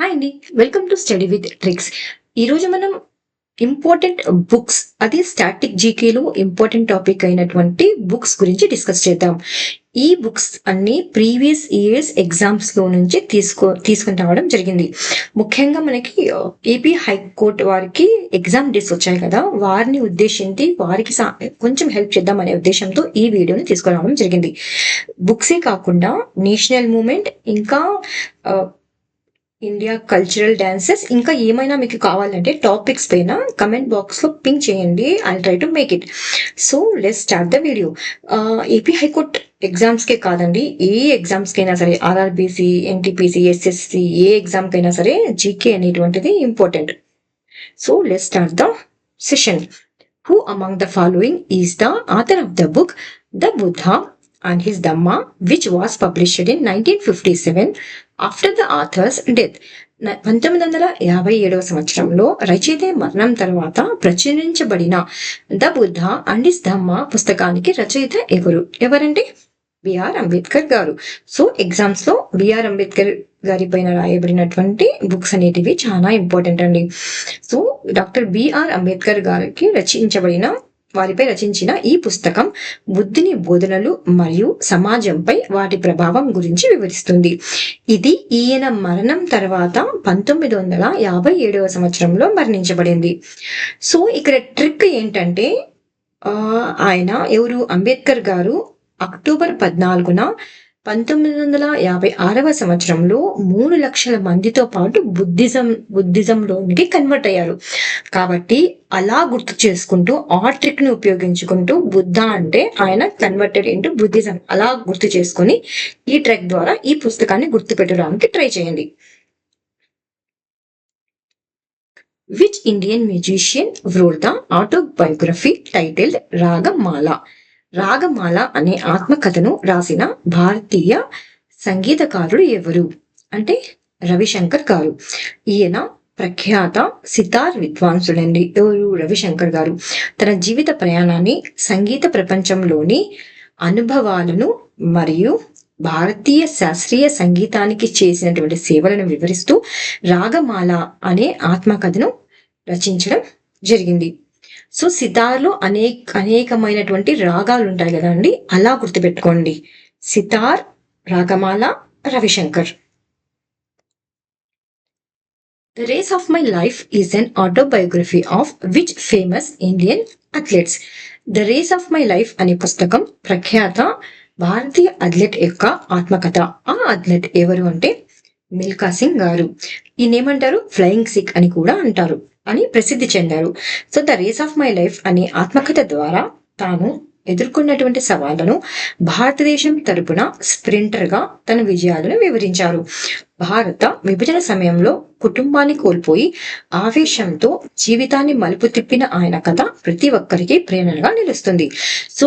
Hi అండి. Welcome to study with tricks. ఈరోజు మనం ఇంపార్టెంట్ బుక్స్, అది స్టాటిక్ జీకేలో ఇంపార్టెంట్ టాపిక్ అయినటువంటి బుక్స్ గురించి డిస్కస్ చేద్దాం. ఈ బుక్స్ అన్ని ప్రీవియస్ ఇయర్స్ ఎగ్జామ్స్ లో నుంచి తీసుకుని రావడం జరిగింది. ముఖ్యంగా మనకి ఏపీ హైకోర్టు వారికి ఎగ్జామ్ డేస్ వచ్చాయి కదా, వారిని ఉద్దేశించి వారికి కొంచెం హెల్ప్ చేద్దాం అనే ఉద్దేశంతో ఈ వీడియోని తీసుకురావడం జరిగింది. బుక్సే కాకుండా నేషనల్ మూమెంట్, ఇంకా ఇండియా కల్చరల్ డాన్సెస్, ఇంకా ఏమైనా మీకు కావాలంటే టాపిక్స్ పైన కమెంట్ బాక్స్ లో పింక్ చేయండి. I try to make it. So let's start the video. A P high court exams కే కాదండి, ఏ ఎగ్జామ్స్ కైనా సరే, ఆర్ఆర్బిసి, ఎన్టీపీసీ, ఎస్ఎస్సి, ఏ ఎగ్జామ్ కైనా సరే జీకే అనేటువంటిది important. So let's start the session. Who among the following is the author of the book The Buddha and His Dhamma, which was published in 1957 after the author's death? 1957 సంవత్సరంలో రచయిత మరణం తర్వాత ప్రచురించబడిన the Buddha and his Dhamma పుస్తకానికి రచయిత ఎవరంటే BR Ambedkar గారు. So exams లో బిఆర్ అంబేద్కర్ గారి పైన రాయబడినటువంటి బుక్స్ అనేటివి చాలా ఇంపార్టెంట్ అండి. సో డాక్టర్ బిఆర్ అంబేద్కర్ గారికి వారిపై రచించిన ఈ పుస్తకం బుద్ధుని బోధనలు మరియు సమాజంపై వాటి ప్రభావం గురించి వివరిస్తుంది. ఇది ఈయన మరణం తర్వాత 1957 సంవత్సరంలో మరణించబడింది. సో ఇక్కడ ట్రిక్ ఏంటంటే, ఆయన అంబేద్కర్ గారు అక్టోబర్ 14న 1956 సంవత్సరంలో 3 లక్షల మందితో పాటు బుద్ధిజంలోనికి కన్వర్ట్ అయ్యారు. కాబట్టి అలా గుర్తు చేసుకుంటూ, ఆ ట్రిక్ ని ఉపయోగించుకుంటూ, బుద్ధ అంటే ఆయన కన్వర్టెడ్ ఇంటూ బుద్ధిజం, అలా గుర్తు చేసుకుని ఈ ట్రిక్ ద్వారా ఈ పుస్తకాన్ని గుర్తు పెట్టడానికి ట్రై చేయండి. Which Indian musician wrote the autobiography titled Ragamala? రాగమాల అనే ఆత్మకథను రాసిన భారతీయ సంగీతకారుడు ఎవరు అంటే రవిశంకర్ గారు. ఈయన ప్రఖ్యాత సితార్ విద్వాంసుడండి. రవిశంకర్ గారు తన జీవిత ప్రయాణాన్ని, సంగీత ప్రపంచంలోని అనుభవాలను మరియు భారతీయ శాస్త్రీయ సంగీతానికి చేసినటువంటి సేవలను వివరిస్తూ రాగమాల అనే ఆత్మకథను రచించడం జరిగింది. సో సితార్లో అనేకమైనటువంటి రాగాలు ఉంటాయి కదా అండి, అలా గుర్తుపెట్టుకోండి. సితార్, రాగమాల, Ravishankar. The Race of My Life is an autobiography of which famous Indian athletes? The Race of My Life అనే పుస్తకం ప్రఖ్యాత భారతీయ అథ్లెట్ యొక్క ఆత్మకథ. ఆ అథ్లెట్ ఎవరు అంటే మిల్కా సింగ్ గారు. ఈయనేమంటారు, ఫ్లయింగ్ సిక్ అని కూడా అంటారు, అని ప్రసిద్ధి చెందారు. So the race of my life అనే ఆత్మకథ ద్వారా తాను ఎదుర్కొన్నటువంటి సవాళ్లను, భారతదేశం తరపున స్ప్రింటర్ గా తన విజయాలను వివరించారు. భారత విభజన సమయంలో కుటుంబాన్ని కోల్పోయి ఆవేశంతో జీవితాన్ని మలుపు తిప్పిన ఆయన కథ ప్రతి ఒక్కరికి ప్రేరణగా నిలుస్తుంది. సో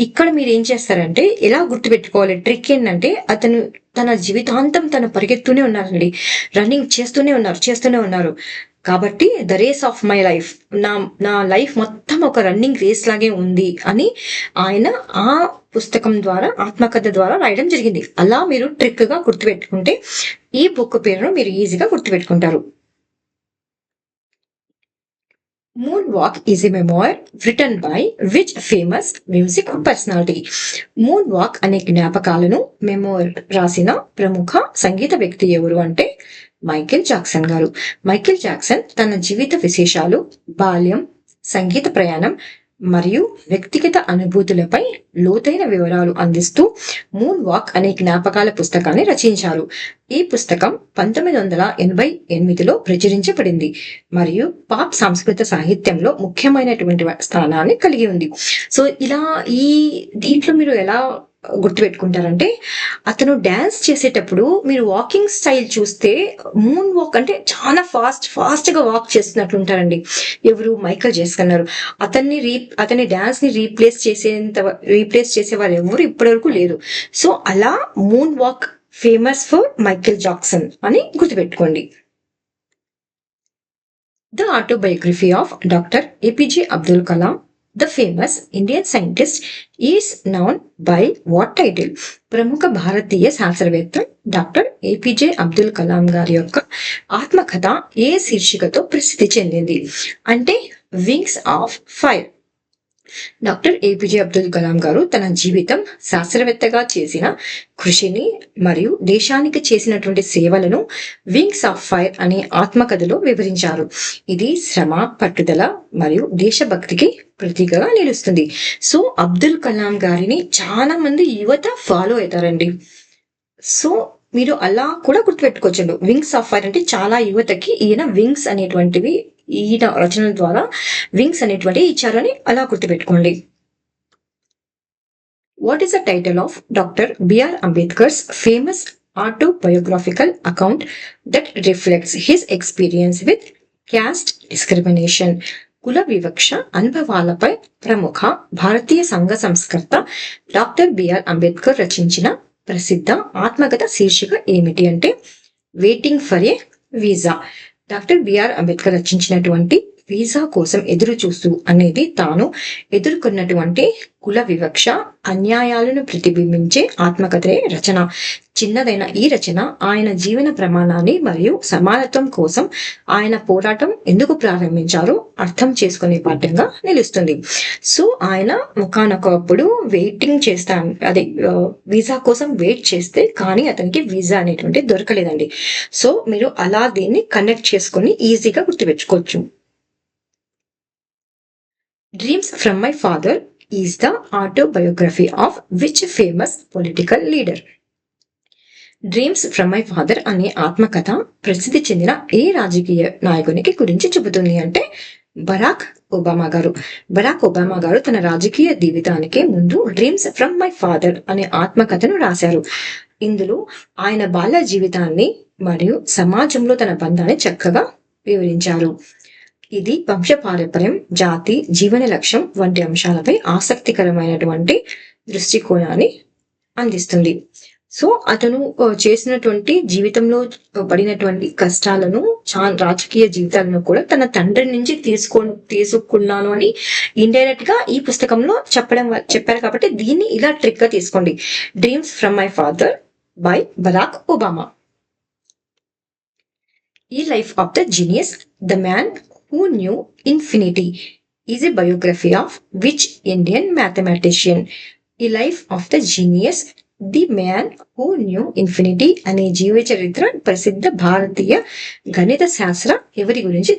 ఇక్కడ మీరు ఏం చేస్తారంటే, ఎలా గుర్తుపెట్టుకోవాలి, ట్రిక్ ఏంటంటే, అతను తన జీవితాంతం తను పరిగెత్తూనే ఉన్నారండి, రన్నింగ్ చేస్తూనే ఉన్నారు. కాబట్టి the race of my life, నా లైఫ్ మొత్తం ఒక రన్నింగ్ రేస్ లాగే ఉంది అని ఆయన ఆ పుస్తకం ద్వారా, ఆత్మకథ ద్వారా రాయడం జరిగింది. అలా మీరు ట్రిక్ గా గుర్తుపెట్టుకుంటే ఈ బుక్ పేరును మీరు ఈజీగా గుర్తుపెట్టుకుంటారు. Moonwalk is a memoir written by which famous music personality? Moonwalk అనే జ్ఞాపకాలను మెమోర్ రాసిన ప్రముఖ సంగీత వ్యక్తి ఎవరు అంటే మైకేల్ జాక్సన్ గారు. మైకేల్ జాక్సన్ తన జీవిత విశేషాలు, బాల్యం, సంగీత ప్రయాణం మరియు వ్యక్తిగత అనుభూతులపై లోతైన వివరాలు అందిస్తూ మూన్ వాక్ అనే జ్ఞాపకాల పుస్తకాన్ని రచించారు. ఈ పుస్తకం 1988లో ప్రచురించబడింది మరియు పాప్ సంస్కృత సాహిత్యంలో ముఖ్యమైనటువంటి స్థానాన్ని కలిగి ఉంది. సో ఇలా దీంట్లో మీరు ఎలా గుర్తుపెట్టుకుంటారంటే, అతను డాన్స్ చేసేటప్పుడు మీరు వాకింగ్ స్టైల్ చూస్తే మూన్ వాక్ అంటే చాలా ఫాస్ట్ గా వాక్ చేస్తున్నట్లు ఉంటారండి. ఎవరు? మైకేల్ జాక్సన్ గారు. అతని డాన్స్ ని రీప్లేస్ చేసేవారు ఎవరు ఇప్పటి వరకు లేరు. సో అలా moon walk famous for Michael Jackson అని గుర్తుపెట్టుకోండి. The autobiography of doctor APJ Abdul Kalam the famous Indian scientist is noun by what title? ప్రముఖ భారతీయ శాస్త్రవేత్త డాక్టర్ ఏపీజే అబ్దుల్ కలాం గారి యొక్క ఆత్మకథ ఏ శీర్షికతో ప్రసిద్ధి చెందింది అంటే wings of fire. Doctor APJ Abdul Kalam గారు తన జీవితం, శాస్త్రవేత్తగా చేసిన కృషిని మరియు దేశానికి చేసినటువంటి సేవలను వింగ్స్ ఆఫ్ ఫైర్ అనే ఆత్మకథలో వివరించారు. ఇది శ్రమ, పట్టుదల మరియు దేశభక్తికి ప్రతీకగా నిలుస్తుంది. సో అబ్దుల్ కలాం గారిని చాలా మంది యువత ఫాలో అవుతారండి. సో మీరు అలా కూడా గుర్తుపెట్టుకోవచ్చు. వింగ్స్ ఆఫ్ ఫైర్ అంటే చాలా యువతకి ఈయన వింగ్స్ అనేటువంటివి, ఈయన రచనల ద్వారా వింగ్స్ అనేటువంటివి ఇచ్చారని అలా గుర్తుపెట్టుకోండి. What is the title of doctor BR Ambedkar's famous autobiographical account that reflects his experience with caste discrimination? కుల వివక్ష అనుభవాలపై ప్రముఖ భారతీయ సంఘ సంస్కర్త డాక్టర్ బిఆర్ అంబేద్కర్ రచించిన ప్రసిద్ధ ఆత్మకథ శీర్షిక ఏమిటి అంటే waiting for a visa. Doctor BR Ambedkar రచించినటువంటి వీసా కోసం ఎదురు చూస్తూ అనేది తాను ఎదుర్కొన్నటువంటి కుల వివక్ష, అన్యాయాలను ప్రతిబింబించే ఆత్మకథే రచన. చిన్నదైన ఈ రచన ఆయన జీవన ప్రమాణాన్ని మరియు సమానత్వం కోసం ఆయన పోరాటం ఎందుకు ప్రారంభించారో అర్థం చేసుకునే పాఠంగా నిలుస్తుంది. సో ఆయన ఒకానొకప్పుడు వెయిటింగ్ అదే వీసా కోసం వెయిట్ చేస్తే కానీ అతనికి వీసా అనేటువంటి దొరకలేదండి. సో మీరు అలా దీన్ని కనెక్ట్ చేసుకుని ఈజీగా గుర్తుపెట్టుకోవచ్చు. Dreams from my father is the autobiography of which famous political leader? Dreams from my father అనే ఆత్మకథ ప్రసిద్ధి చెందిన ఏ రాజకీయ నాయకునికి గురించి చెబుతుంది అంటే బరాక్ ఒబామా గారు. బరాక్ ఒబామా గారు తన రాజకీయ జీవితానికి ముందు డ్రీమ్స్ ఫ్రమ్ మై ఫాదర్ అనే ఆత్మకథను రాశారు. ఇందులో ఆయన బాల్య జీవితాన్ని మరియు సమాజంలో తన బంధాన్ని చక్కగా వివరించారు. ఇది వంశపారంపర్యం, జాతి, జీవన లక్ష్యం వంటి అంశాలపై ఆసక్తికరమైనటువంటి దృష్టికోణాన్ని అందిస్తుంది. సో అతను చేసినటువంటి జీవితంలో పడినటువంటి కష్టాలను, రాజకీయ జీవితాలను కూడా తన తండ్రి నుంచి తీసుకున్నాను అని ఇండైరెక్ట్ గా ఈ పుస్తకంలో చెప్పారు కాబట్టి దీన్ని ఇలా ట్రిక్ గా తీసుకోండి. Dreams from my father by Barack Obama. ఈ life of the genius the man who knew infinity is a biography of which Indian mathematician? A life of the genius, the man who knew infinity అనే జీవ చరిత్ర ప్రసిద్ధ భారతీయ గణిత శాస్త్రం ఎవరి గురించి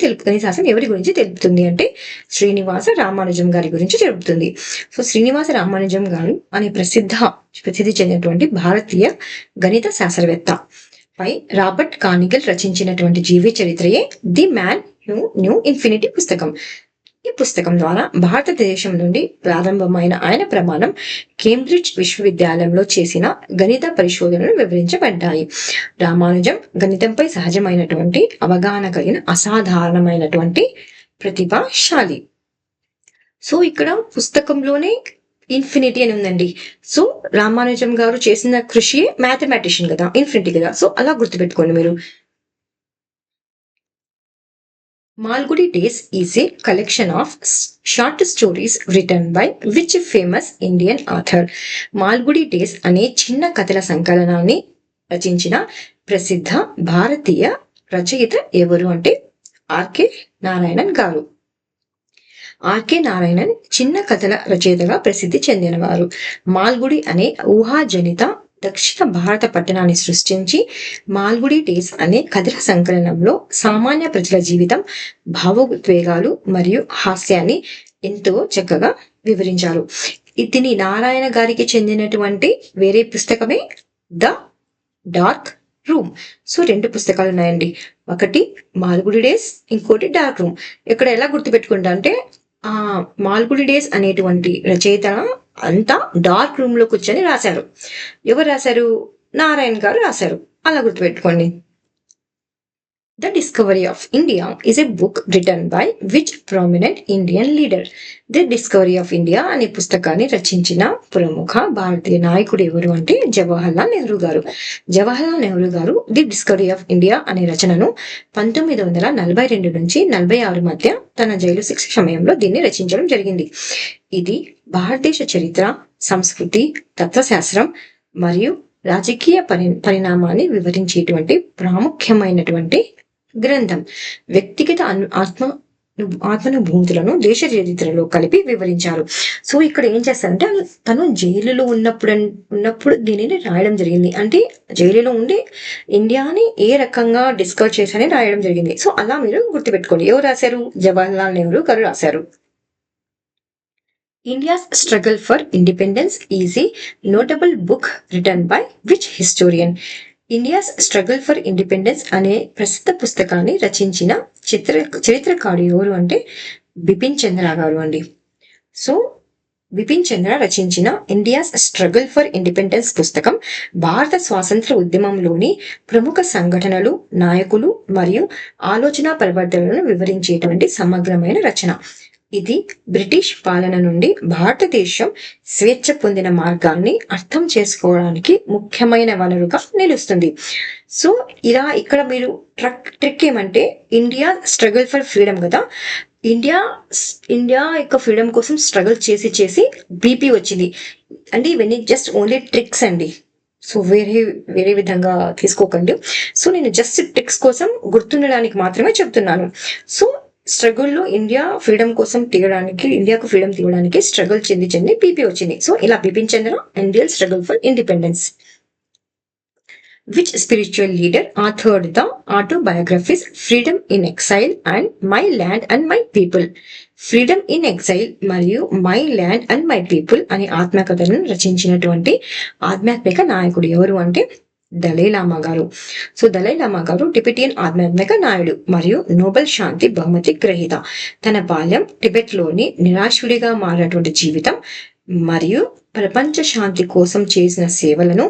తెలుపుతుంది అంటే శ్రీనివాస రామానుజం గారి గురించి తెలుపుతుంది. సో శ్రీనివాస రామానుజం గారు అనే ప్రసిద్ధి చెందినటువంటి భారతీయ గణిత శాస్త్రవేత్త పై రాబర్ట్ కార్నిగల్ రచించినటువంటి జీవ చరిత్రయే ది మ్యాన్ న్యూ ఇన్ఫినిటీ పుస్తకం. ఈ పుస్తకం ద్వారా భారతదేశం నుండి ప్రారంభమైన ఆయన ప్రమాణం కేంబ్రిడ్జ్ విశ్వవిద్యాలయంలో చేసిన గణిత పరిశోధనలు వివరించబడ్డాయి. రామానుజం గణితంపై సహజమైనటువంటి అవగాహన కలిగిన అసాధారణమైనటువంటి ప్రతిభాశాలి. సో ఇక్కడ పుస్తకంలోనే ఇన్ఫినిటీ అని ఉందండి. సో రామానుజం గారు చేసిన కృషి మ్యాథమెటిషియన్ కదా, ఇన్ఫినిటీ కదా. సో అలా గుర్తుపెట్టుకోండి మీరు. Malgudi Days is a collection of short stories written by which famous Indian author? Malgudi Days అనే చిన్న కథల సంకలనాన్ని రచించిన ప్రసిద్ధ భారతీయ రచయిత ఎవరు అంటే ఆర్కే నారాయణన్ గారు. ఆర్కే నారాయణన్ చిన్న కథల రచయితగా ప్రసిద్ధి చెందినవారు. మాల్గుడి అనే ఊహాజనిత దక్షిణ భారత పట్టణాన్ని సృష్టించి మాల్గుడి డేస్ అనే కథల సంకలనంలో సామాన్య ప్రజల జీవితం, భావోద్వేగాలు మరియు హాస్యాన్ని ఎంతో చక్కగా వివరించారు. ఇది నారాయణ గారికి చెందినటువంటి వేరే పుస్తకమే ద డార్క్ రూమ్. సో 2 పుస్తకాలు ఉన్నాయండి. ఒకటి మాల్గుడి డేస్, ఇంకోటి డార్క్ రూమ్. ఇక్కడ ఎలా గుర్తుపెట్టుకుంటా అంటే మాల్గుడి డేస్ అనేటువంటి రచయిత అంతా డార్క్ రూమ్ లో కూర్చొని రాశారు. ఎవరు రాశారు? నారాయణ గారు రాశారు. అలా గుర్తుపెట్టుకోండి. The Discovery of India is a book written by which prominent Indian leader? The discovery of India అనే పుస్తకాన్ని రచించిన ప్రముఖ భారతీయ నాయకుడు ఎవరు అంటే జవహర్లాల్ నెహ్రూ గారు. జవహర్లాల్ నెహ్రూ గారు ది డిస్కవరీ ఆఫ్ ఇండియా అనే రచనను 1942 నుంచి 46 మధ్య తన జైలు శిక్ష సమయంలో దీన్ని రచించడం జరిగింది. ఇది భారతదేశ చరిత్ర, సంస్కృతి, తత్వశాస్త్రం మరియు రాజకీయ పరిణామాన్ని వివరించేటువంటి ప్రాముఖ్యమైనటువంటి గ్రంథం. వ్యక్తిగత ఆత్మానుభూతులను దేశ చరిత్రలో కలిపి వివరించారు. సో ఇక్కడ ఏం చేస్తారంటే తను జైలులో ఉన్నప్పుడు దీనిని రాయడం జరిగింది. అంటే జైలులో ఉండి ఇండియాని ఏ రకంగా డిస్కవర్ చేశారని రాయడం జరిగింది. సో అలా మీరు గుర్తుపెట్టుకోండి. ఎవరు రాశారు? జవహర్లాల్ నెహ్రూ గారు రాశారు. India's Struggle for Independence is a notable book written by which historian? India's struggle for independence అనే ప్రసిద్ధ పుస్తకాన్ని రచించిన చరిత్రకారుడు ఎవరు అంటే బిపిన్ చంద్ర గారు అండి. సో బిపిన్ చంద్ర రచించిన ఇండియాస్ స్ట్రగుల్ ఫర్ ఇండిపెండెన్స్ పుస్తకం భారత స్వాతంత్ర ఉద్యమంలోని ప్రముఖ సంఘటనలు, నాయకులు మరియు ఆలోచన పరివర్తనలను వివరించేటువంటి సమగ్రమైన రచన. ఇది బ్రిటిష్ పాలన నుండి భారతదేశం స్వేచ్ఛ పొందిన మార్గాన్ని అర్థం చేసుకోవడానికి ముఖ్యమైన వనరుగా నిలుస్తుంది. సో ఇలా ఇక్కడ మీరు ట్రిక్ ఏమంటే ఇండియా స్ట్రగుల్ ఫర్ ఫ్రీడమ్ కదా, ఇండియా యొక్క ఫ్రీడమ్ కోసం స్ట్రగుల్ చేసి బీపీ వచ్చింది అంటే ఇవన్నీ జస్ట్ ఓన్లీ ట్రిక్స్ అండి. సో వేరే విధంగా తీసుకోకండి. సో నేను జస్ట్ ట్రిక్స్ కోసం గుర్తుండడానికి మాత్రమే చెప్తున్నాను. సో స్ట్రగుల్లో ఇండియాకు ఫ్రీడమ్ తీయడానికి స్ట్రగుల్ చెంది బీపీ వచ్చింది. సో ఇలా Bipin Chandra Indian struggle for independence. Which spiritual leader authored the autobiographies Freedom in Exile and My Land and My People? Freedom in exile మరియు my land and my people అనే ఆత్మకథలను రచించినటువంటి ఆధ్యాత్మిక నాయకుడు ఎవరు అంటే దలైలామా గారు. సో దలైలామా గారు టిబెటియన్ ఆధ్యాత్మిక నాయుడు మరియు నోబెల్ శాంతి బహుమతి గ్రహీత. తన బాల్యం టిబెట్ లోని నిరాశుడిగా మారినటువంటి జీవితం మరియు ప్రపంచ శాంతి కోసం చేసిన సేవలను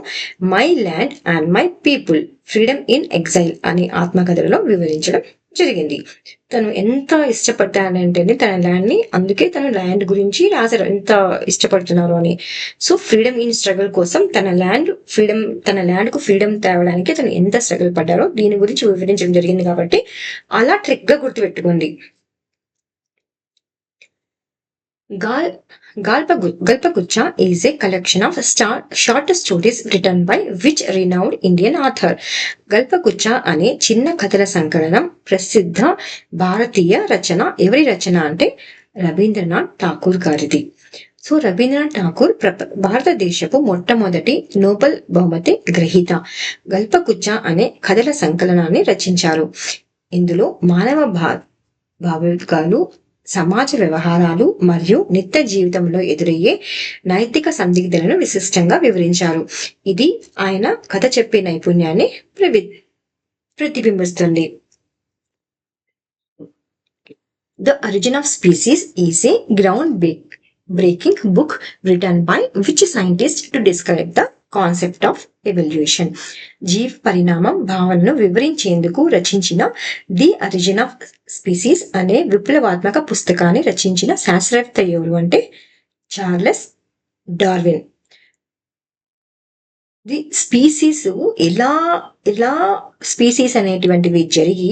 my land and my people freedom in exhale అనే ఆత్మకథలో వివరించడం జరిగింది. తను ఎంత ఇష్టపడ్డానంటే తన ల్యాండ్ ని, అందుకే తన ల్యాండ్ గురించి రాశారు ఎంత ఇష్టపడుతున్నారు అని. సో ఫ్రీడమ్ ఇన్ స్ట్రగుల్ కోసం తన ల్యాండ్ కు ఫ్రీడమ్ తేవడానికి తను ఎంత స్ట్రగుల్ పడ్డారో దీని గురించి వివరించడం జరిగింది. కాబట్టి అలా ట్రిక్ గా గుర్తుపెట్టుకోండి. Galpagucha is a collection of short stories written by which renowned Indian author? Galpagucha అనే చిన్న కథల సంకలనం ప్రసిద్ధ భారతీయ రచన. ఎవరి రచన అంటే రవీంద్రనాథ్ ఠాకూర్ గారిది. సో రవీంద్రనాథ్ ఠాకూర్ భారతదేశపు మొట్టమొదటి నోబెల్ బహుమతి గ్రహీత. గల్పగుచ్చ అనే కథల సంకలనాన్ని రచించారు. ఇందులో మానవ భావోద్వేగాలు, సమాజ వ్యవహారాలు మరియు నిత్య జీవితంలో ఎదురయ్యే నైతిక సందిగ్ధలను విశిష్టంగా వివరించారు. ఇది ఆయన కథ చెప్పే నైపుణ్యాన్ని ప్రతిబింబిస్తుంది. The Origin of Species is a ground-breaking book written by which scientist to describe the concept of evolution. జీవ పరిణామం భావనను వివరించేందుకు రచించిన ది ఒరిజిన్ ఆఫ్ స్పీసీస్ అనే విప్లవాత్మక పుస్తకాన్ని రచించిన శాస్త్రవేత్త ఎవరు అంటే చార్లెస్ డార్విన్. ది స్పీసీస్ ఎలా స్పీసీస్ అనేటువంటివి జరిగి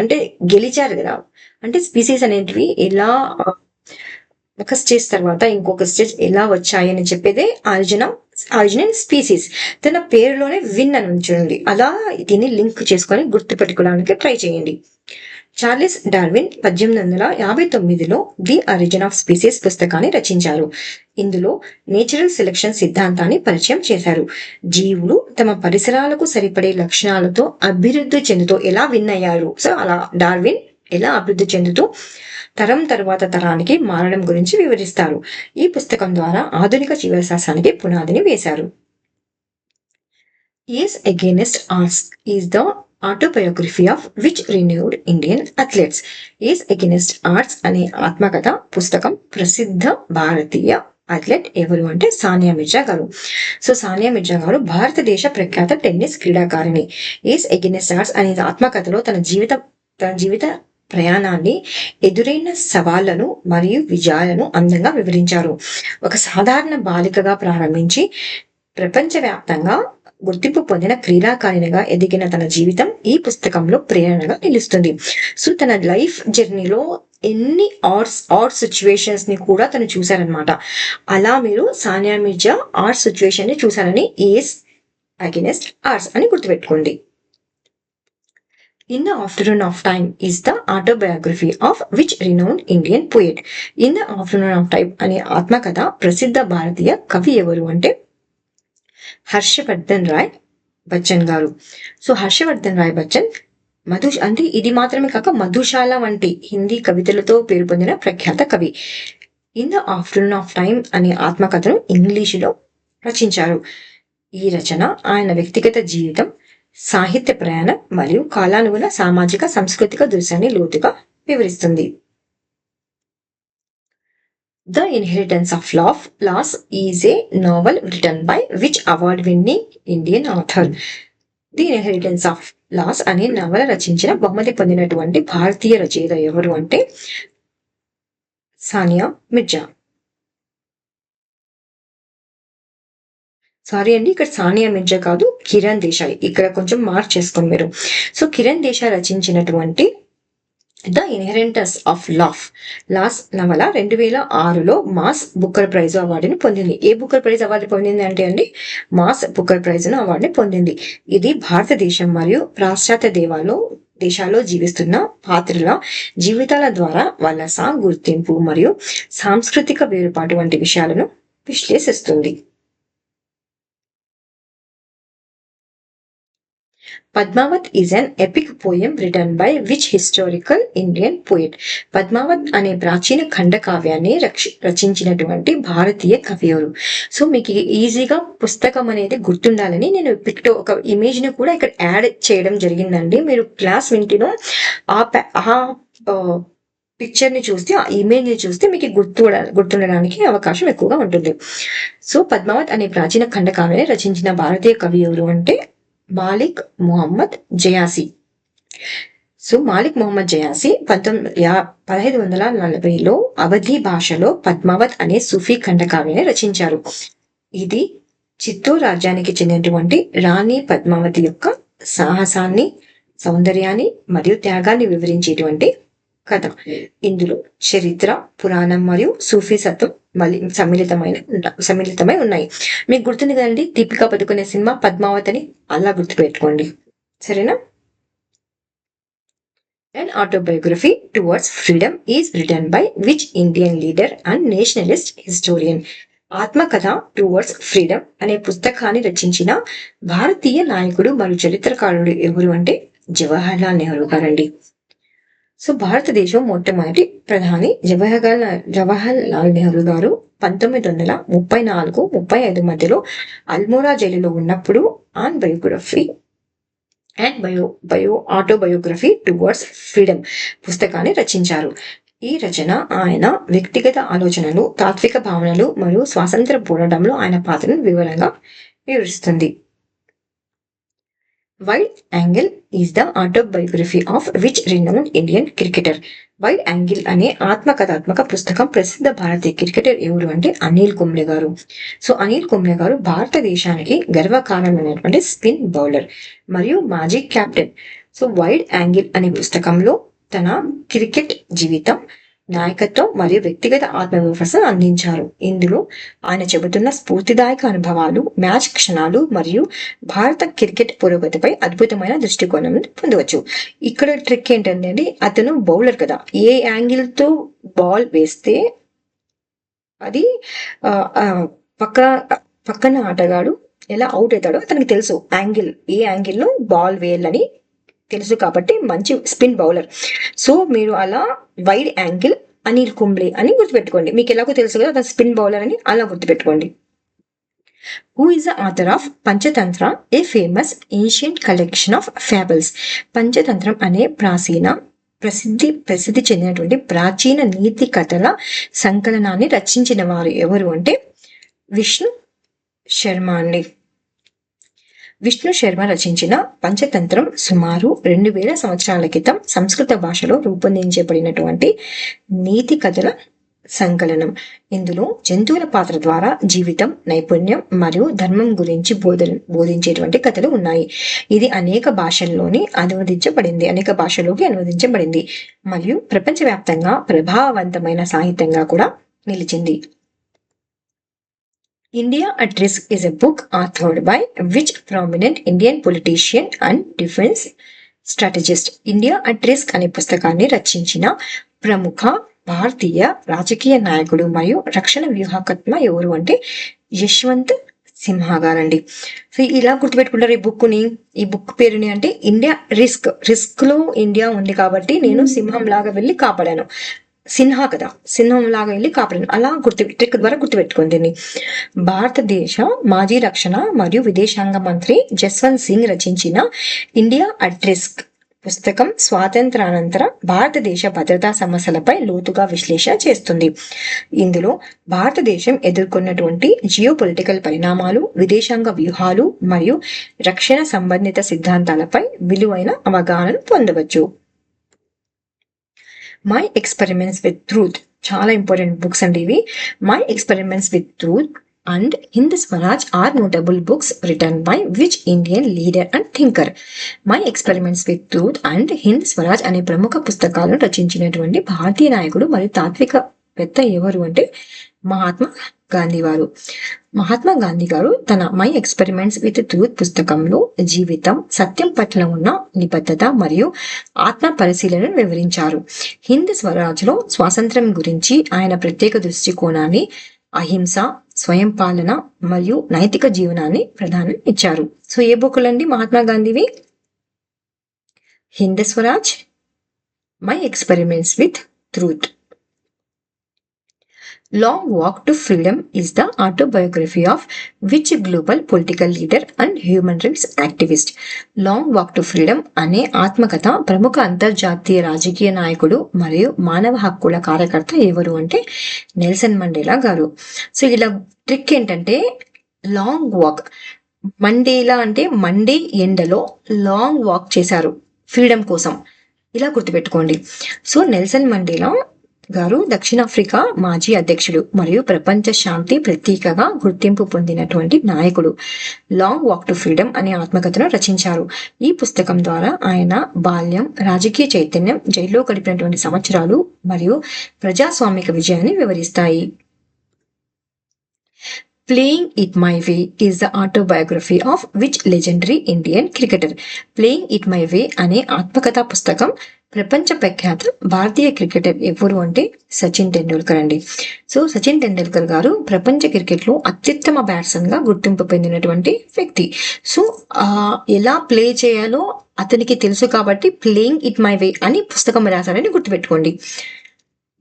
అంటే గెలిచారు కదా, అంటే స్పీసీస్ అనేటివి ఎలా ఒక స్టేజ్ తర్వాత ఇంకొక స్టేజ్ ఎలా వచ్చాయని చెప్పేదే ఆరిజినల్ స్పీసీస్. తన పేరులోనే విన్ అని ఉంటుంది. అలా దీన్ని లింక్ చేసుకొని గుర్తుపెట్టుకోవడానికి ట్రై చేయండి. చార్లెస్ డార్విన్ 1859లో ది ఒరిజిన్ ఆఫ్ స్పీసీస్ పుస్తకాన్ని రచించారు. ఇందులో నేచురల్ సెలెక్షన్ సిద్ధాంతాన్ని పరిచయం చేశారు. జీవులు తమ పరిసరాలకు సరిపడే లక్షణాలతో అభివృద్ధి చెందుతూ ఎలా విన్ అయ్యారు. సో అలా డార్విన్ ఎలా అభివృద్ధి చెందుతూ తరం తర్వాత తరానికి మారడం గురించి వివరిస్తారు. ఈ పుస్తకం ద్వారా ఆధునిక జీవశాస్త్రానికి పునాదిని వేశారు. Yes Against Arts is the autobiography of which renowned Indian athletes? Yes Against Arts అనే ఆత్మకథ పుస్తకం ప్రసిద్ధ భారతీయ అథ్లెట్ ఎవరు అంటే సానియా మిర్జా గారు. సో సానియా మిర్జా గారు భారతదేశ ప్రఖ్యాత టెన్నిస్ క్రీడాకారిణి. ఏస్ ఎగెనెస్ట్ ఆడ్స్ అనే ఆత్మకథలో తన జీవిత ప్రయాణాన్ని, ఎదురైన సవాళ్లను మరియు విజయాలను అందంగా వివరించారు. ఒక సాధారణ బాలికగా ప్రారంభించి ప్రపంచవ్యాప్తంగా గుర్తింపు పొందిన క్రీడాకారిణిగా ఎదిగిన తన జీవితం ఈ పుస్తకంలో ప్రేరణగా నిలుస్తుంది. సో తన లైఫ్ జర్నీలో ఎన్ని ఆర్ట్ సిచ్యువేషన్స్ ని కూడా తను చూశారనమాట. అలా మీరు సానియా మిర్జా ఆర్ట్ సిచ్యువేషన్ ని చూసారని ఏస్ అగెనెస్ట్ ఆర్ట్స్ అని గుర్తుపెట్టుకోండి. In the Afternoon of Time is the autobiography of which renowned Indian poet? In the Afternoon of Time అనే ఆత్మకథ ప్రసిద్ధ భారతీయ కవి ఎవరు అంటే హర్షవర్ధన్ రాయ్ బచ్చన్ గారు. సో హర్షవర్ధన్ రాయ్ బచ్చన్ అంటే ఇది మాత్రమే కాక మధుశాల వంటి హిందీ కవితలతో పేరు పొందిన ప్రఖ్యాత కవి. In the afternoon of time అనే ఆత్మకథను ఇంగ్లీషులో రచించారు. ఈ రచన ఆయన వ్యక్తిగత జీవితం, సాహిత్య ప్రయాణం మరియు కాలానుగుణ సామాజిక సాంస్కృతిక దృశ్యాన్ని లోతుగా వివరిస్తుంది. The inheritance of loss is a novel written by which award winning Indian author? The inheritance of loss అనే నవల రచించిన బహుమతి పొందినటువంటి భారతీయ రచయిత ఎవరు అంటే సానియా మిర్జా. సారీ అండి, ఇక్కడ సానియా మిర్జా కాదు, కిరణ్ దేశాయ్. ఇక్కడ కొంచెం మార్క్ చేసుకోండి మీరు. సో కిరణ్ దేశాయ్ రచించినటువంటి ద ఇన్హెరిటెన్స్ ఆఫ్ లాస్ నవల 2006లో మాస్ బుక్కర్ ప్రైజ్ అవార్డుని పొందింది. ఏ బుక్కర్ ప్రైజ్ అవార్డు పొందింది అంటే అండి మాస్ బుక్కర్ ప్రైజ్ అవార్డుని పొందింది. ఇది భారతదేశం మరియు పాశ్చాత్య దేశాల్లో జీవిస్తున్న పాత్రల జీవితాల ద్వారా వలస, గుర్తింపు మరియు సాంస్కృతిక వేరుపాటు వంటి విషయాలను విశ్లేషిస్తుంది. Padmavat is an epic poem return by which historical Indian poet? Padmavat అనే ప్రాచీన ఖండ కావ్యాన్ని రచించినటువంటి భారతీయ కవి ఎవరు? సో మీకు ఈజీగా పుస్తకం అనేది గుర్తుండాలని నేను ఒక ఇమేజ్ ని కూడా ఇక్కడ యాడ్ చేయడం జరిగిందండి. మీరు క్లాస్ వింటిలో ఆ పిక్చర్ ని చూస్తే, ఆ ఇమేజ్ ని చూస్తే మీకు గుర్తుండడానికి అవకాశం ఎక్కువగా ఉంటుంది. సో పద్మావత్ అనే ప్రాచీన ఖండ కావ్యాన్ని రచించిన భారతీయ కవి ఎవరు అంటే మాలిక్ మొహమ్మద్ జయాసి. సో మాలిక్ మొహమ్మద్ జయాసి 1540లో అవధి భాషలో పద్మావత్ అనే సూఫీ ఖండకావ్యాన్ని రచించారు. ఇది చిత్తూరు రాజ్యానికి చెందినటువంటి రాణి పద్మావతి యొక్క సాహసాన్ని, సౌందర్యాన్ని మరియు త్యాగాన్ని వివరించేటువంటి కథ. ఇందులో చరిత్ర, పురాణం మరియు సూఫీసత్వం మళ్ళీ సమ్మిళితమై ఉన్నాయి. మీకు గుర్తుంది కదండి దీపికా పదుకునే సినిమా పద్మావత్ అని, అలా గుర్తుపెట్టుకోండి, సరేనా? An autobiography towards freedom is written by which Indian leader and nationalist historian? ఆత్మకథ టువర్డ్స్ ఫ్రీడమ్ అనే పుస్తకాన్ని రచించిన భారతీయ నాయకుడు మరియు చరిత్రకారుడు ఎవరు అంటే జవహర్లాల్ నెహ్రూ గారండి. సో భారతదేశం మొట్టమొదటి ప్రధాని జవహర్లాల్ నెహ్రూ గారు 1934-35 మధ్యలో అల్మోరా జైలులో ఉన్నప్పుడు on biography and autobiography towards freedom పుస్తకాన్ని రచించారు. ఈ రచన ఆయన వ్యక్తిగత ఆలోచనలు, తాత్విక భావనలు మరియు స్వాతంత్ర పోరాటంలో ఆయన పాత్రను వివరంగా వివరిస్తుంది. Wide angle is the autobiography of which renowned Indian cricketer? Wide angle అనే ఆత్మకథాత్మక పుస్తకం ప్రసిద్ధ భారతీయ క్రికెటర్ ఎవరు అంటే అనిల్ కుంబ్లే గారు. సో అనిల్ కుంబ్లే గారు భారతదేశానికి గర్వకారణమైనటువంటి స్పిన్ బౌలర్ మరియు మాజీ కెప్టెన్. సో వైడ్ యాంగిల్ అనే పుస్తకంలో తన క్రికెట్ జీవితం, నాయకత్వం మరియు వ్యక్తిగత ఆత్మవిశ్వాసం అందించారు. ఇందులో ఆయన చెబుతున్న స్ఫూర్తిదాయక అనుభవాలు, మ్యాచ్ క్షణాలు మరియు భారత క్రికెట్ పురోగతిపై అద్భుతమైన దృష్టికోణం పొందవచ్చు. ఇక్కడ ట్రిక్ ఏంటంటే అతను బౌలర్ కదా, ఏ యాంగిల్ తో బాల్ వేస్తే అది పక్కన ఆటగాడు ఎలా అవుట్ అవుతాడో అతనికి తెలుసు. ఏ యాంగిల్లో బాల్ వేయాలని తెలుసు కాబట్టి మంచి స్పిన్ బౌలర్. సో మీరు అలా వైడ్ యాంగిల్ అనిల్ కుంబ్లే అని గుర్తుపెట్టుకోండి. మీకు ఎలాగో తెలుసు కదా అతను స్పిన్ బౌలర్ అని, అలా గుర్తుపెట్టుకోండి. Who is the author of Panchatantra, a famous ancient collection of fables? Panchatantra అనే ప్రాచీన ప్రసిద్ధి చెందినటువంటి ప్రాచీన నీతి కథల సంకలనాన్ని రచించిన వారు ఎవరు అంటే విష్ణు శర్మ అండి. విష్ణు శర్మ రచించిన పంచతంత్రం సుమారు 2000 సంవత్సరాల క్రితం సంస్కృత భాషలో రూపొందించబడినటువంటి నీతి కథల సంకలనం. ఇందులో జంతువుల పాత్ర ద్వారా జీవితం, నైపుణ్యం మరియు ధర్మం గురించి బోధించేటువంటి కథలు ఉన్నాయి. ఇది అనేక భాషల్లోకి అనువదించబడింది మరియు ప్రపంచవ్యాప్తంగా ప్రభావవంతమైన సాహిత్యంగా కూడా నిలిచింది. India at Risk is a book authored by which prominent Indian politician and defense strategist? India at risk అనే పుస్తకాన్ని రచించిన ప్రముఖ భారతీయ రాజకీయ నాయకుడు మరియు రక్షణ వ్యూహకర్త ఎవరు అంటే యశ్వంత్ సిన్హా గారండి. సో ఇలా గుర్తుపెట్టుకుంటారు ఈ బుక్ పేరుని అంటే ఇండియా రిస్క్ లో ఇండియా ఉంది కాబట్టి నేను సింహం లాగా వెళ్ళి కాపాడాను, సింహం లాగా వెళ్ళి కాపాడాను, అలా ట్రిక్ ద్వారా గుర్తుపెట్టుకుంది దీన్ని. భారతదేశ మాజీ రక్షణ మరియు విదేశాంగ మంత్రి జస్వంత్ సింగ్ రచించిన ఇండియా అట్ రిస్క్ పుస్తకం స్వాతంత్రానంతర భారతదేశ భద్రతా సమస్యలపై లోతుగా విశ్లేషణ చేస్తుంది. ఇందులో భారతదేశం ఎదుర్కొన్నటువంటి జియో పొలిటికల్ పరిణామాలు, విదేశాంగ వ్యూహాలు మరియు రక్షణ సంబంధిత సిద్ధాంతాలపై విలువైన అవగాహనను పొందవచ్చు. మై ఎక్స్పెరిమెంట్స్ విత్ ట్రూత్ చాలా ఇంపార్టెంట్ బుక్స్ అండి ఇవి. My experiments with truth and Hind Swaraj are notable books written by which Indian leader and thinker? My experiments with truth and Hind Swaraj అనే ప్రముఖ పుస్తకాలను రచించినటువంటి భారతీయ నాయకుడు మరియు తాత్వికవేత్త ఎవరు అంటే మహాత్మా గాంధీ గారు తన మై ఎక్స్పెరిమెంట్స్ విత్ ట్రూత్ పుస్తకంలో జీవితం, సత్యం పట్ల ఉన్న నిబద్ధత మరియు ఆత్మ పరిశీలనను వివరించారు. హింద్ స్వరాజ్ లో స్వాతంత్ర్యం గురించి ఆయన ప్రత్యేక దృష్టికోణాన్ని, అహింస, స్వయం పాలన మరియు నైతిక జీవనాన్ని ప్రధానం ఇచ్చారు. సో ఏ బుక్కులండి మహాత్మా గాంధీవి? Hind Swaraj, my experiments with truth. Long Walk to Freedom is the autobiography of which global political leader and human rights activist? Long Walk to Freedom అనే ఆత్మకథ ప్రముఖ అంతర్జాతీయ రాజకీయ నాయకుడు మరియు మానవ హక్కుల కార్యకర్త ఎవరు అంటే నెల్సన్ మండేలా గారు. సో ఇలా ట్రిక్ ఏంటంటే లాంగ్ వాక్, మండేలా అంటే మండే ఎండలో లాంగ్ వాక్ చేశారు ఫ్రీడమ్ కోసం, ఇలా గుర్తుపెట్టుకోండి. సో నెల్సన్ మండేలా గారు దక్షిణాఫ్రికా మాజీ అధ్యక్షుడు మరియు ప్రపంచ శాంతి ప్రతీకగా గుర్తింపు పొందినటువంటి నాయకుడు. లాంగ్ వాక్ టు ఫ్రీడమ్ అనే ఆత్మకథను రచించారు. ఈ పుస్తకం ద్వారా ఆయన బాల్యం, రాజకీయ చైతన్యం, జైల్లో గడిపినటువంటి సంవత్సరాలు మరియు ప్రజాస్వామిక విజయాన్ని వివరిస్తాయి. Playing It My Way is the autobiography of which legendary Indian cricketer? Playing It My Way అనే ఆత్మకథా పుస్తకం ప్రపంచ ప్రఖ్యాత భారతీయ క్రికెటర్ ఎవరు అంటే సచిన్ టెండూల్కర్ అండి. సో సచిన్ టెండూల్కర్ గారు ప్రపంచ క్రికెట్ లో అత్యుత్తమ బ్యాట్స్మన్ గా గుర్తింపు పొందినటువంటి వ్యక్తి. సో ఎలా ప్లే చేయాలో అతనికి తెలుసు కాబట్టి ప్లేయింగ్ ఇట్ మై వే అని పుస్తకం రాశారని గుర్తుపెట్టుకోండి.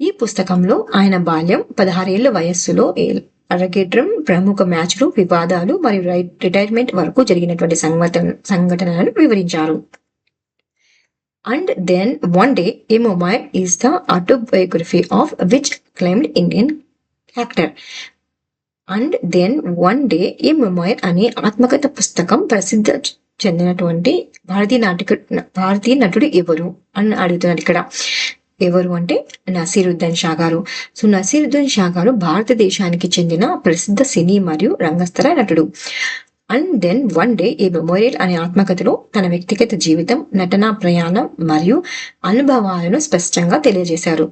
ఈ పుస్తకంలో ఆయన బాల్యం, 16 ఏళ్ల వయస్సులో అరగేట్రం, ప్రముఖ మ్యాచ్లు, వివాదాలు మరియు రిటైర్మెంట్ వరకు జరిగినటువంటి సంఘటనలను వివరించారు. And then one day a memoir is the autobiography of which claimed Indian actor? And then one day a memoir అనే ఆత్మకథ పుస్తకం ప్రసిద్ధ చెందినటువంటి భారతీయ నటుడు ఎవరు అని అడుగుతున్నారు ఇక్కడ. ఎవరు అంటే నసీరుద్దీన్ షా గారు. సో నసీరుద్దీన్ షా గారు భారతదేశానికి చెందిన ప్రసిద్ధ సినీ మరియు రంగస్థల నటుడు. And then one day a memorial అనే ఆత్మకథలో తన వ్యక్తిగత జీవితం, నటనా ప్రయాణం మరియు అనుభవాలను స్పష్టంగా తెలియజేశారు.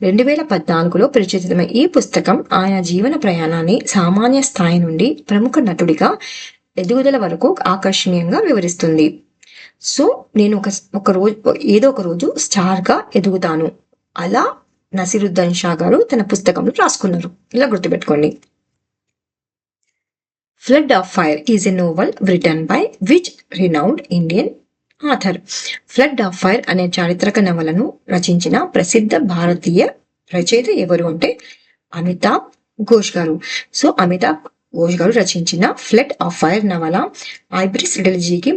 2014లో ప్రచురితమైన ఈ పుస్తకం ఆయన జీవన ప్రయాణాన్ని సామాన్య స్థాయి నుండి ప్రముఖ నటుడిగా ఎదుగుదల వరకు ఆకర్షణీయంగా వివరిస్తుంది. సో నేను ఏదో ఒక రోజు స్టార్ గా ఎదుగుతాను, అలా నసీరుద్దీన్ షా గారు తన పుస్తకంలో రాసుకున్నారు. ఇలా గుర్తుపెట్టుకోండి. Flood of fire is a novel written by which renowned Indian author? Flood of fire అనే చారిత్రక నవలను రచించిన ప్రసిద్ధ భారతీయ రచయిత ఎవరు అంటే అమితావ్ ఘోష్ గారు. సో అమితావ్ ఘోష్ గారు రచించిన ఫ్లడ్ ఆఫ్ ఫైర్ నవల ఐబ్రిస్ రిడల్జీకి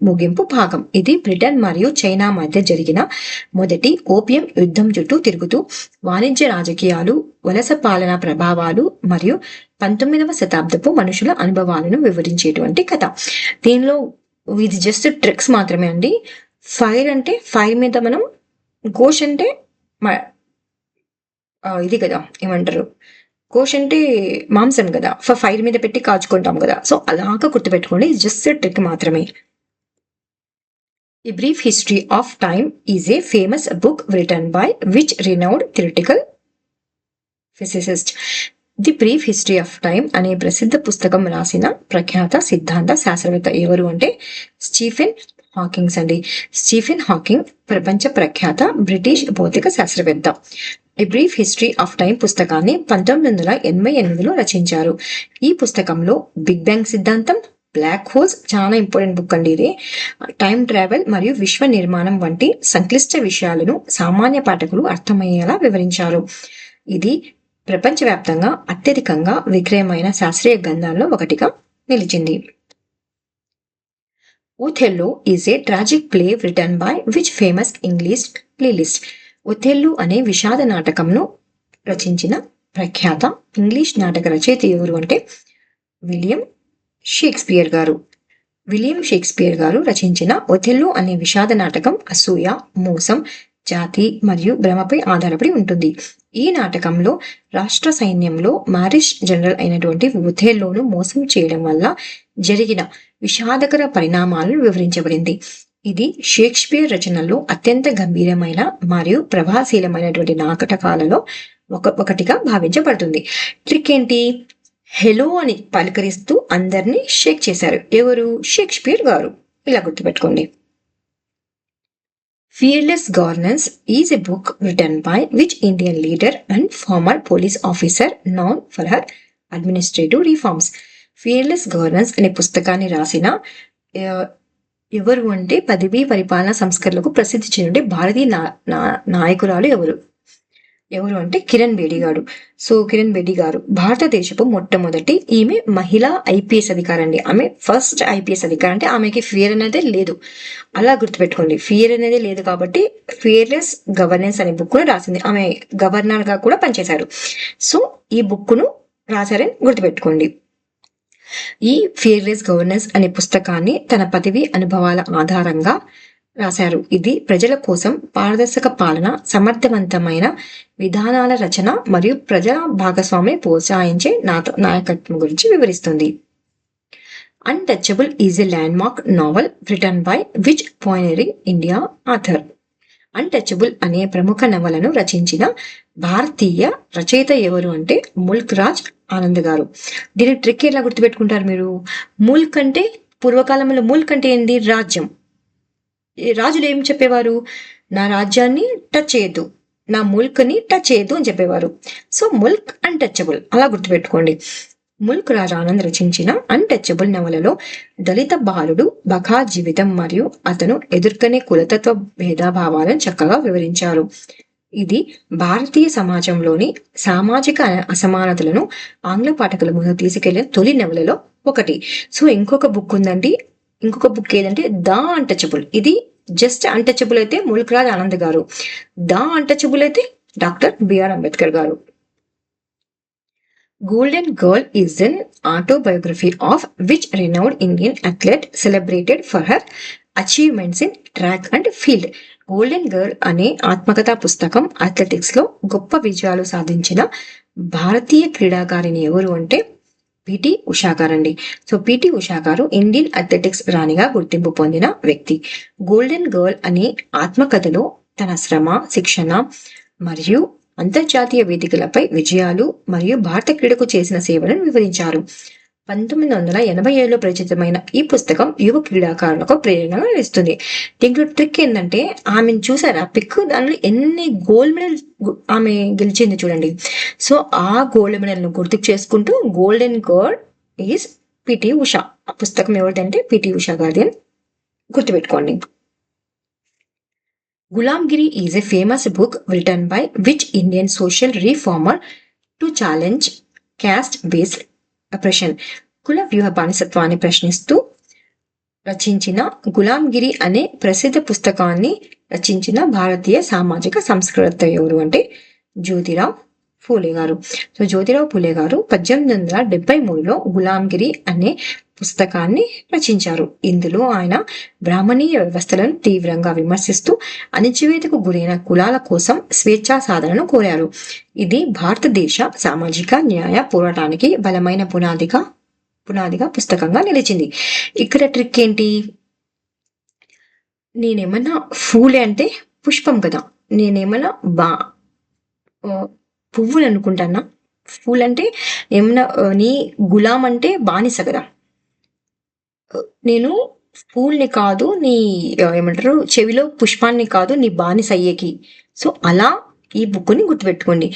ముగింపు భాగం. ఇది బ్రిటన్ మరియు చైనా మధ్య జరిగిన మొదటి ఓపియం యుద్ధం చుట్టూ తిరుగుతూ వాణిజ్య రాజకీయాలు, వలస పాలన ప్రభావాలు మరియు 19వ శతాబ్దపు మనుషుల అనుభవాలను వివరించేటువంటి కథ. దీనిలో ఇది జస్ట్ ట్రిక్స్ మాత్రమే అండి. ఫైర్ అంటే ఫైర్ మీద మనం, ఘోష్ అంటే ఇది కదా ఏమంటారు, ఘోష్ అంటే మాంసం కదా, ఫైర్ మీద పెట్టి కాచుకుంటాం కదా. సో అలాగా గుర్తుపెట్టుకోండి, జస్ట్ ట్రిక్ మాత్రమే. A Brief History of Time is a famous book written by which renowned theoretical physicist? The brief history of time అనే ప్రసిద్ధ పుస్తకం రాసిన ప్రఖ్యాత సిద్ధాంత శాస్త్రవేత్త ఎవరు అంటే స్టీఫెన్ హాకింగ్స్ అండి. స్టీఫెన్ హాకింగ్ ప్రపంచ ప్రఖ్యాత బ్రిటిష్ భౌతిక శాస్త్రవేత్త. ఈ బ్రీఫ్ హిస్టరీ ఆఫ్ టైం పుస్తకాన్ని 1988లో రచించారు. ఈ పుస్తకంలో బిగ్ బ్యాంగ్ సిద్ధాంతం, బ్లాక్ హోల్స్, చాలా ఇంపార్టెంట్ బుక్ అండి ఇది, టైం ట్రావెల్ మరియు విశ్వ నిర్మాణం వంటి సంక్లిష్ట విషయాలను సామాన్య పాఠకులు అర్థమయ్యేలా వివరించారు. ఇది ప్రపంచవ్యాప్తంగా అత్యధికంగా విక్రయమైన శాస్త్రీయ గ్రంథాల్లో ఒకటిగా నిలిచింది. Othello is a tragic play return by which famous English playlist? Othello అనే విషాద నాటకంను రచించిన ప్రఖ్యాత ఇంగ్లీష్ నాటక రచయిత ఎవరు అంటే విలియం షేక్స్పియర్ గారు. విలియం షేక్స్పియర్ గారు రచించిన ఒథెల్లో అనే విషాద నాటకం అసూయ, మోసం, జాతి మరియు భ్రమపై ఆధారపడి ఉంటుంది. ఈ నాటకంలో రాష్ట్ర సైన్యంలో మారిష్ జనరల్ అయినటువంటి ఒథెల్లోను మోసం చేయడం వల్ల జరిగిన విషాదకర పరిణామాలను వివరించబడింది. ఇది షేక్స్పియర్ రచనల్లో అత్యంత గంభీరమైన మరియు ప్రభావశీలమైనటువంటి నాటకాలలో ఒకటిగా భావించబడుతుంది. ట్రిక్ ఏంటి? హెలో అని పలకరిస్తూ అందరినీ షేక్ చేశారు. ఎవరు? షేక్స్పియర్ గారు. ఇలా గుర్తుపెట్టుకోండి. Fearless Governance is a book written by which Indian leader and former police officer known for her administrative reforms? Fearless Governance అనే పుస్తకాన్ని రాసిన ఎవరు అంటే పదవీ పరిపాలన సంస్కరణలకు ప్రసిద్ధి చెందిన భారతీయ నాయకురాలు ఎవరు అంటే కిరణ్ బేడి గారు. సో కిరణ్ బేడి గారు భారతదేశపు మొట్టమొదటి ఈమె మహిళా ఐపీఎస్ అధికారి అండి. ఆమె ఫస్ట్ ఐపీఎస్ అధికారి, అంటే ఆమెకి ఫియర్ అనేది లేదు. అలా గుర్తుపెట్టుకోండి, ఫియర్ అనేది లేదు కాబట్టి ఫియర్లెస్ గవర్నెన్స్ అనే బుక్ ను రాసింది. ఆమె గవర్నర్ గా కూడా పనిచేశారు. సో ఈ బుక్ ను రాశారని గుర్తుపెట్టుకోండి. ఈ ఫియర్లెస్ గవర్నెన్స్ అనే పుస్తకాన్ని తన పదవి అనుభవాల ఆధారంగా రాశారు. ఇది ప్రజల కోసం పారదర్శక పాలన, సమర్థవంతమైన విధానాల రచన మరియు ప్రజా భాగస్వామిని ప్రోత్సహించే నాయకత్వం గురించి వివరిస్తుంది. Untouchable is a landmark novel written by which pioneering India author? Untouchable అనే ప్రముఖ నవలను రచించిన భారతీయ రచయిత ఎవరు అంటే ముల్క్ రాజ్ ఆనంద్ గారు. దీని ట్రిక్ ఎలా గుర్తుపెట్టుకుంటారు మీరు? ముల్క్ అంటే పూర్వకాలంలో ముల్క్ అంటే ఏంది? రాజ్యం. రాజులు ఏం చెప్పేవారు? నా రాజ్యాన్ని టచ్ చేయొద్దు, నా ముల్క్ ని టచ్ చేయొద్దు అని చెప్పేవారు. సో ముల్క్ అన్టచబుల్, అలా గుర్తుపెట్టుకోండి. ముల్క్ రాజ్ ఆనంద్ రచించిన అన్టచబుల్ నవలలో దళిత బాలుడు బఖా జీవితం మరియు అతను ఎదుర్కొనే కులతత్వ భేదభావాలను చక్కగా వివరించారు. ఇది భారతీయ సమాజంలోని సామాజిక అసమానతలను ఆంగ్ల పాఠకుల ముందు తీసుకెళ్లిన తొలి నవలలో ఒకటి. సో ఇంకొక బుక్ ఉందండి. ఇంకొక బుక్ ఏదంటే ద అన్టచబుల్. ఇది జస్ట్ అన్టచబుల్ అయితే ముల్క్ రాజ్ ఆనంద్ గారు, ద అన్టచబుల్ అయితే doctor BR Ambedkar garu. Golden girl is an autobiography of which renowned Indian athlete celebrated for her achievements in track and field? Golden girl అనే ఆత్మకథా పుస్తకం అథ్లెటిక్స్ లో గొప్ప విజయాలు సాధించిన భారతీయ క్రీడాకారిణి ఎవరు అంటే పిటి ఉషా గారు అండి. సో పిటి ఉషా గారు ఇండియన్ అథ్లెటిక్స్ రాణిగా గుర్తింపు పొందిన వ్యక్తి. గోల్డెన్ గర్ల్ అనే ఆత్మకథలో తన శ్రమ, శిక్షణ మరియు అంతర్జాతీయ వేదికలపై విజయాలు మరియు భారత క్రీడకు చేసిన సేవలను వివరించారు. 1987లో ప్రచురితమైన ఈ పుస్తకం యువ క్రీడాకారులకు ప్రేరణగా నిలుస్తుంది. దీంట్లో ట్రిక్ ఏంటంటే ఆమెను చూసారా పిక్, దానిలో ఎన్ని గోల్డ్ మెడల్ ఆమె గెలిచింది చూడండి. సో ఆ గోల్డ్ మెడల్ ను గుర్తుకు చేసుకుంటూ golden girl is P T Usha. ఆ పుస్తకం ఎవరిదంటే పిటి ఉషా గారిది అని గుర్తుపెట్టుకోండి. Gulamgiri is a famous book written by which Indian social reformer to challenge caste based oppression, కుల వ్యూహ బానిసత్వాన్ని ప్రశ్నిస్తూ రచించిన గులాంగిరి అనే ప్రసిద్ధ పుస్తకాన్ని రచించిన భారతీయ సామాజిక సంస్కృత ఎవరు అంటే జ్యోతిరావు ఫూలే గారు. సో జ్యోతిరావు ఫూలే గారు 1873లో గులాంగిరి అనే పుస్తకాన్ని రచించారు. ఇందులో ఆయన బ్రాహ్మణీయ వ్యవస్థలను తీవ్రంగా విమర్శిస్తూ అణచివేతకు గురైన కులాల కోసం స్వేచ్ఛా సాధనను కోరారు. ఇది భారతదేశ సామాజిక న్యాయ పోరాటానికి బలమైన పునాదిగా పుస్తకంగా నిలిచింది. ఇక్కడ ట్రిక్ ఏంటి, నేనేమన్నా ఫూలే అంటే పుష్పం కదా, నేనేమన్నా పువ్వులు అనుకుంటానా, ఫూల్ అంటే ఏమన్నా నీ గులాం అంటే బానిస కదా, నేను పూల్ని కాదు నీ ఏమంటారు చెవిలో పుష్పాన్ని కాదు నీ బానిస అయ్యేకి. సో అలా ఈ బుక్ని గుర్తుపెట్టుకోండి.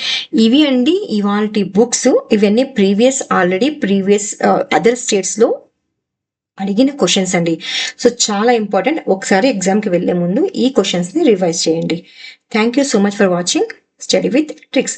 ఇవి అండి ఇవాల్టి బుక్స్. ఇవన్నీ ప్రీవియస్ అదర్ స్టేట్స్లో అడిగిన క్వశ్చన్స్ అండి. సో చాలా ఇంపార్టెంట్. ఒకసారి ఎగ్జామ్కి వెళ్లే ముందు ఈ క్వశ్చన్స్ని రివైజ్ చేయండి. Thank you so much for watching study with tricks.